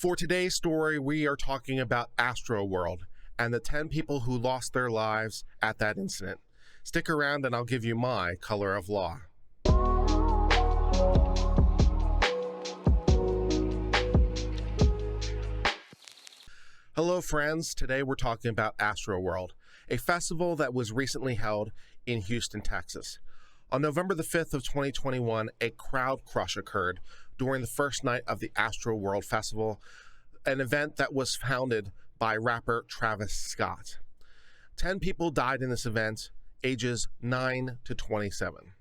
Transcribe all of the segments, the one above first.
For today's story, we are talking about Astroworld and the 10 people who lost their lives at that incident. Stick around and I'll give you my color of law. Hello friends, today we're talking about Astroworld, a festival that was recently held in Houston, Texas. On November the 5th of 2021, a crowd crush occurred during the first night of the Astroworld Festival, an event that was founded by rapper Travis Scott. 10 people died in this event, ages 9 to 27.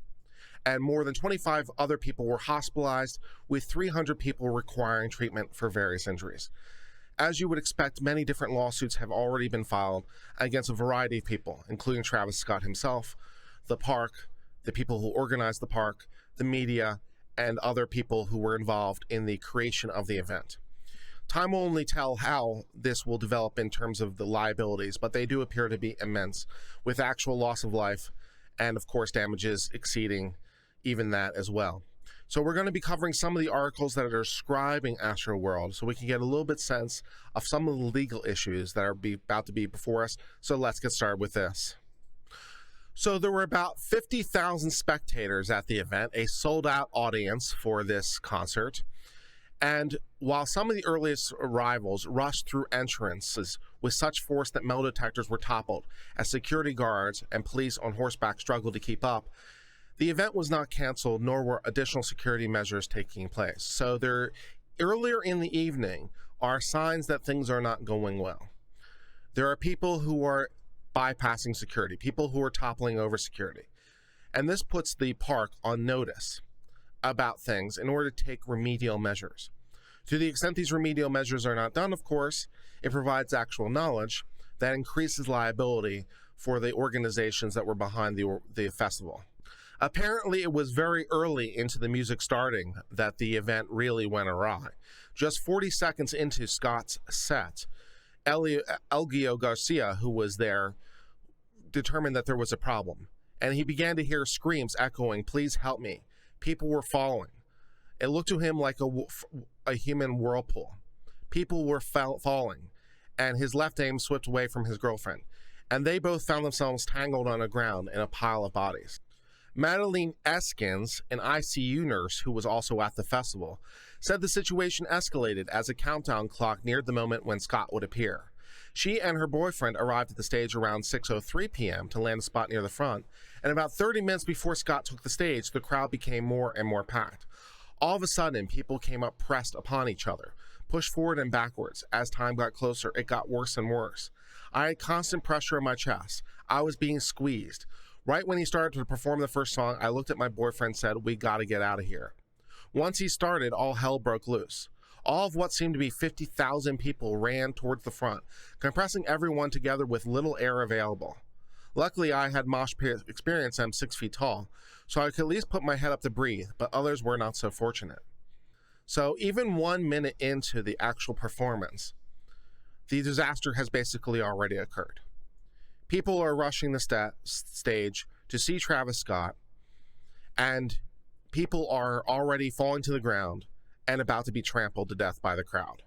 And more than 25 other people were hospitalized, with 300 people requiring treatment for various injuries. As you would expect, many different lawsuits have already been filed against a variety of people, including Travis Scott himself, the park, the people who organized the park, the media, and other people who were involved in the creation of the event. Time will only tell how this will develop in terms of the liabilities, but they do appear to be immense, with actual loss of life and, of course, damages exceeding even that as well. So we're going to be covering some of the articles that are describing Astroworld so we can get a little bit sense of some of the legal issues that are about to be before us. So let's get started with this. So there were about 50,000 spectators at the event, a sold-out audience for this concert. And while some of the earliest arrivals rushed through entrances with such force that metal detectors were toppled as security guards and police on horseback struggled to keep up, the event was not canceled, nor were additional security measures taking place. So earlier in the evening are signs that things are not going well. There are people who are bypassing security, people who are toppling over security. And this puts the park on notice about things in order to take remedial measures. To the extent these remedial measures are not done, of course, it provides actual knowledge that increases liability for the organizations that were behind the festival. Apparently, it was very early into the music starting that the event really went awry. Just 40 seconds into Scott's set, Elgio Garcia, who was there, determined that there was a problem, and he began to hear screams echoing, "Please help me." People were falling. It looked to him like a human whirlpool. People were falling, and his left aim swept away from his girlfriend, and they both found themselves tangled on the ground in a pile of bodies. Madeline Eskins, an ICU nurse who was also at the festival, said the situation escalated as a countdown clock neared the moment when Scott would appear. She and her boyfriend arrived at the stage around 6:03 p.m. to land a spot near the front, and about 30 minutes before Scott took the stage, the crowd became more and more packed. All of a sudden, people came up pressed upon each other, pushed forward and backwards. As time got closer, it got worse and worse. I had constant pressure in my chest. I was being squeezed. Right when he started to perform the first song, I looked at my boyfriend and said, "We gotta get out of here." Once he started, all hell broke loose. All of what seemed to be 50,000 people ran towards the front, compressing everyone together with little air available. Luckily, I had mosh pit experience. I'm 6 feet tall, so I could at least put my head up to breathe, but others were not so fortunate. So even 1 minute into the actual performance, the disaster has basically already occurred. People are rushing the stage to see Travis Scott, and people are already falling to the ground and about to be trampled to death by the crowd.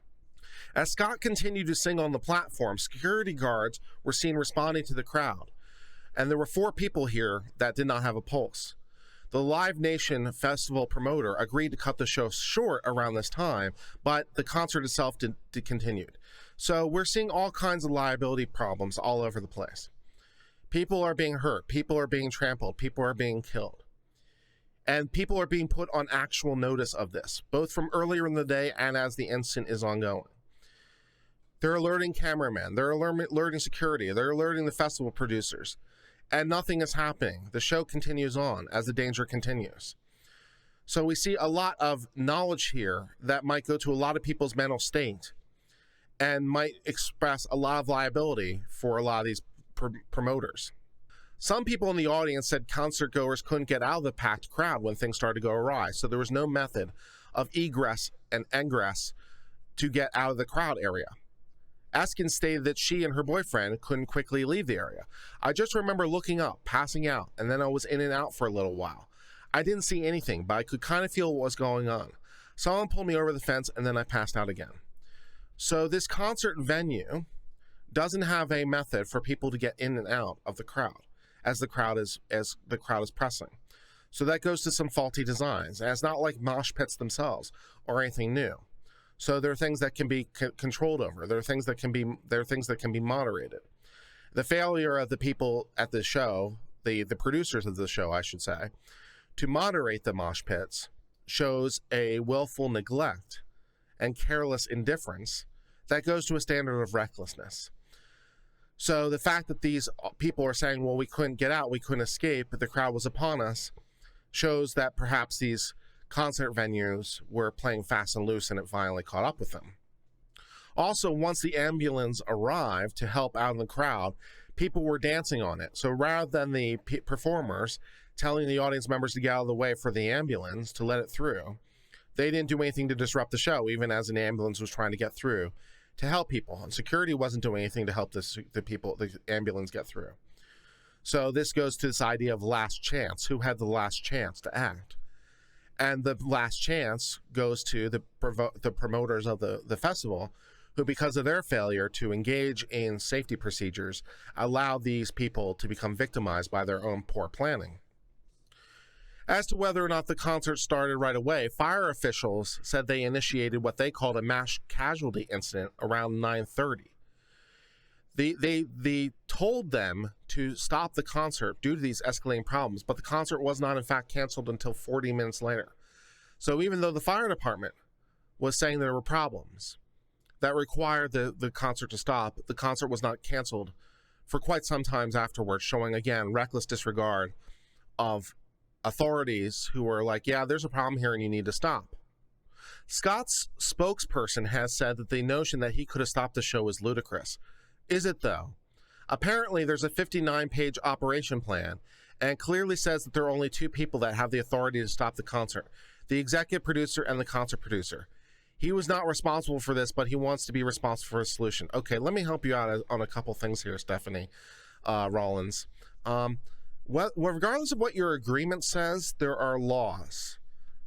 As Scott continued to sing on the platform, security guards were seen responding to the crowd, and there were 4 people here that did not have a pulse. The Live Nation festival promoter agreed to cut the show short around this time, but the concert itself continued. So we're seeing all kinds of liability problems all over the place. People are being hurt, people are being trampled, people are being killed. And people are being put on actual notice of this, both from earlier in the day and as the incident is ongoing. They're alerting cameramen, they're alerting security, they're alerting the festival producers, and nothing is happening. The show continues on as the danger continues. So we see a lot of knowledge here that might go to a lot of people's mental state and might express a lot of liability for a lot of these promoters. Some people in the audience said concert goers couldn't get out of the packed crowd when things started to go awry, so there was no method of egress and ingress to get out of the crowd area. Askin stated that she and her boyfriend couldn't quickly leave the area. I just remember looking up, passing out, and then I was in and out for a little while. I didn't see anything, but I could kind of feel what was going on. Someone pulled me over the fence, and then I passed out again. So this concert venue doesn't have a method for people to get in and out of the crowd as the crowd is pressing. So that goes to some faulty designs. And it's not like mosh pits themselves or anything new. So there are things that can be controlled over. There are things that can be moderated. The failure of the people at the show, the producers of the show, I should say, to moderate the mosh pits shows a willful neglect and careless indifference that goes to a standard of recklessness. So the fact that these people are saying, well, we couldn't get out, we couldn't escape, but the crowd was upon us, shows that perhaps these concert venues were playing fast and loose and it finally caught up with them. Also, once the ambulance arrived to help out in the crowd, people were dancing on it. So rather than the performers telling the audience members to get out of the way for the ambulance to let it through, they didn't do anything to disrupt the show, even as an ambulance was trying to get through to help people. And security wasn't doing anything to help the ambulance get through. So this goes to this idea of last chance. Who had the last chance to act? And the last chance goes to the promoters of the festival, who, because of their failure to engage in safety procedures, allowed these people to become victimized by their own poor planning. As to whether or not the concert started right away, fire officials said they initiated what they called a mass casualty incident around 9:30. They told them to stop the concert due to these escalating problems, but the concert was not in fact canceled until 40 minutes later. So even though the fire department was saying there were problems that required the concert to stop, the concert was not canceled for quite some time afterwards, showing again reckless disregard of authorities who were like, yeah, there's a problem here and you need to stop. Scott's spokesperson has said that the notion that he could have stopped the show is ludicrous. Is it though? Apparently there's a 59-page operation plan and clearly says that there are only two people that have the authority to stop the concert: the executive producer and the concert producer. He was not responsible for this, but he wants to be responsible for a solution. Okay, let me help you out on a couple things here, Stephanie Rollins. Regardless of what your agreement says, there are laws,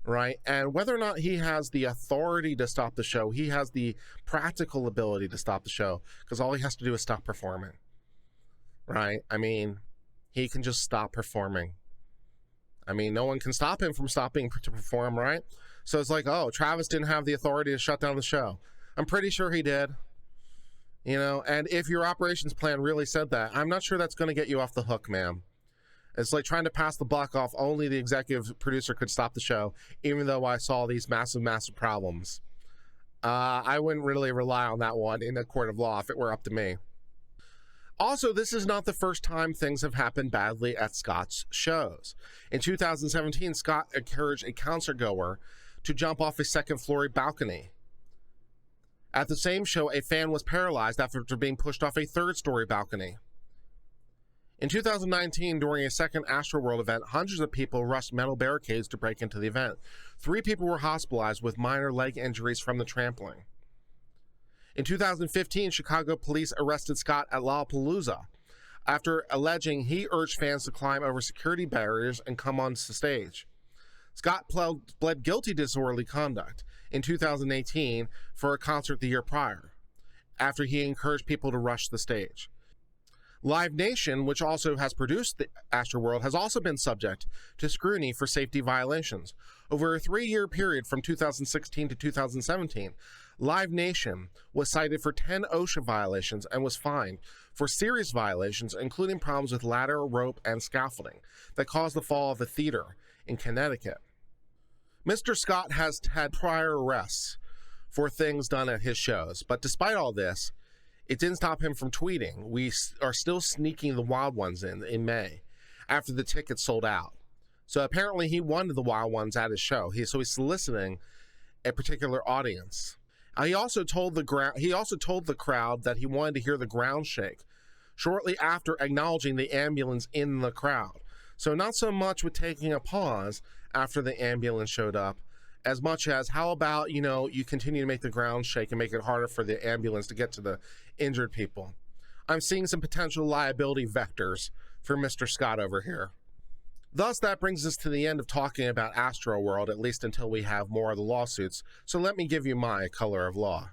right? And whether or not he has the authority to stop the show, he has the practical ability to stop the show, because all he has to do is stop performing, right? I mean, he can just stop performing. I mean, no one can stop him from stopping to perform, right? So it's like, oh, Travis didn't have the authority to shut down the show. I'm pretty sure he did. You know, and if your operations plan really said that, I'm not sure that's going to get you off the hook, ma'am. It's like trying to pass the buck off. Only the executive producer could stop the show, even though I saw these massive problems. I wouldn't really rely on that one in a court of law if it were up to me. Also, this is not the first time things have happened badly at Scott's shows. In 2017, Scott encouraged a concert goer to jump off a second-floor balcony. At the same show, a fan was paralyzed after being pushed off a third-story balcony. In 2019, during a second Astroworld event, hundreds of people rushed metal barricades to break into the event. 3 people were hospitalized with minor leg injuries from the trampling. In 2015, Chicago police arrested Scott at Lollapalooza after alleging he urged fans to climb over security barriers and come onto the stage. Scott pled guilty to disorderly conduct in 2018 for a concert the year prior, after he encouraged people to rush the stage. Live Nation, which also has produced the Astroworld, has also been subject to scrutiny for safety violations. Over a 3-year period from 2016 to 2017, Live Nation was cited for 10 OSHA violations and was fined for serious violations, including problems with ladder, rope, and scaffolding that caused the fall of a theater in Connecticut. Mr. Scott has had prior arrests for things done at his shows, but despite all this, it didn't stop him from tweeting. We are still sneaking the Wild Ones in May after the tickets sold out. So apparently he wanted the Wild Ones at his show. So he's soliciting a particular audience. He also told the crowd that he wanted to hear the ground shake shortly after acknowledging the ambulance in the crowd. So not so much with taking a pause after the ambulance showed up, as much as how about, you continue to make the ground shake and make it harder for the ambulance to get to the injured people. I'm seeing some potential liability vectors for Mr. Scott over here. Thus, that brings us to the end of talking about Astroworld, at least until we have more of the lawsuits. So let me give you my color of law.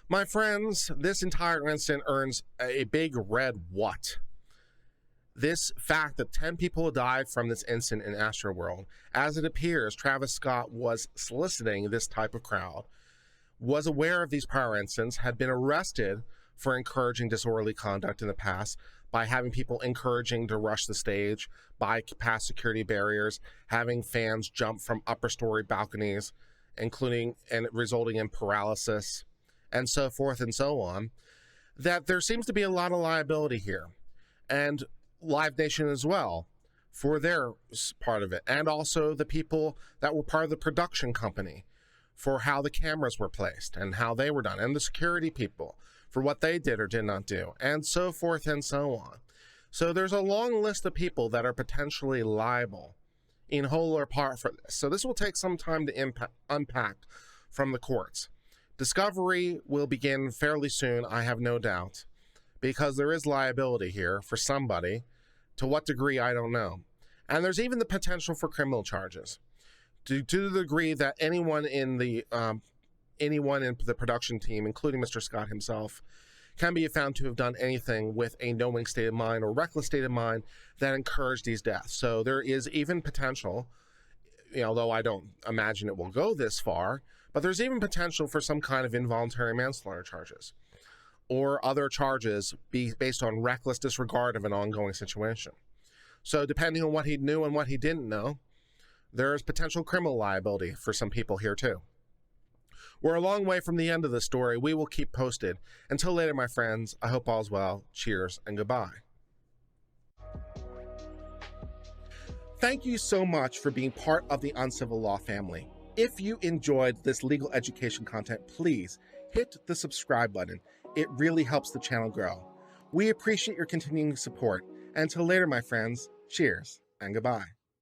My friends, this entire incident earns a big red what? This fact that 10 people died from this incident in Astroworld, as it appears Travis Scott was soliciting this type of crowd, was aware of these prior incidents, had been arrested for encouraging disorderly conduct in the past by having people encouraging to rush the stage, by past security barriers, having fans jump from upper story balconies, including and resulting in paralysis, and so forth and so on, that there seems to be a lot of liability here. And Live Nation as well for their part of it, and also the people that were part of the production company for how the cameras were placed and how they were done, and the security people for what they did or did not do, and so forth and so on. So there's a long list of people that are potentially liable in whole or part for this. So this will take some time to unpack from the courts. Discovery will begin fairly soon, I have no doubt, because there is liability here for somebody. To what degree, I don't know. And there's even the potential for criminal charges. To the degree that anyone in the production team, including Mr. Scott himself, can be found to have done anything with a knowing state of mind or reckless state of mind that encouraged these deaths. So there is even potential, although I don't imagine it will go this far, but there's even potential for some kind of involuntary manslaughter charges or other charges based on reckless disregard of an ongoing situation. So depending on what he knew and what he didn't know, there's potential criminal liability for some people here too. We're a long way from the end of the story. We will keep posted. Until later, my friends, I hope all's well. Cheers and goodbye. Thank you so much for being part of the Uncivil Law family. If you enjoyed this legal education content, please hit the subscribe button. It really helps the channel grow. We appreciate your continuing support. Until later, my friends, cheers and goodbye.